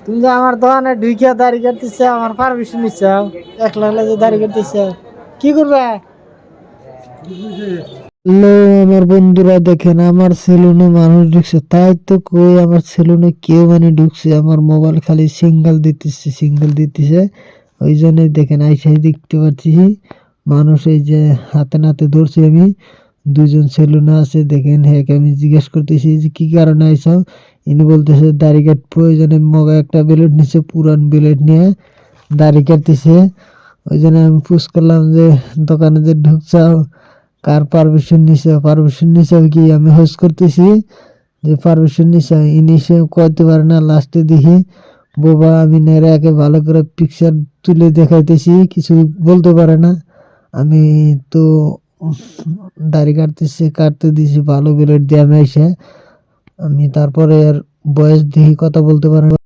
তুমি যে আমার দোকানে ঢুকিয়া দাড়ি কাটতেছ, আমার পারমিশন নিচ্ছ, একলা একলা যে দাড়ি কাটতেছ, কি করবে? হ্যালো আমার বন্ধুরা, দেখেন আমার সেলুনে মানুষ ঢুকছে। তাই তো কই, আমার সেলুনে কেউ মানে ঢুকছে, আমার মোবাইল খালি সিঙ্গেল দিতেছে। ওই জন্যই দেখেন আইসাই দেখতে পাচ্ছি মানুষ। এই যে হাতে নাতে ধরছি আমি, দুজন সেলুনে আছে। দেখেন হ্যাঁ, আমি জিজ্ঞেস করতেছি যে কি কারণে আইসাও। ইনি বলতেছে দাড়ি কাট প্রয়োজনে, মগা একটা ব্লেড নিচ্ছে, পুরান ব্লেড নিয়ে দাড়ি কাটতেছে। ওই জন্য আমি পুশ করলাম যে দোকানে যে ঢুকছাও কার পারমিশন নিছে, পারমিশন নিছে কি আমি হোস করতেছি যে পারমিশন নিছে। ইনি সে কইতে পারে না, লাস্টে দেখি বোবা আমি নেড়ে ভালো করে পিকচার তুলে দেখাইতেছি, কিছু বলতে পারে না। আমি তো দাড়ি কাটতে দিছি ভালো ব্লেড দিয়ে আমি এসে। আমি তারপরে আর বয়স দেখি কথা বলতে পারে না।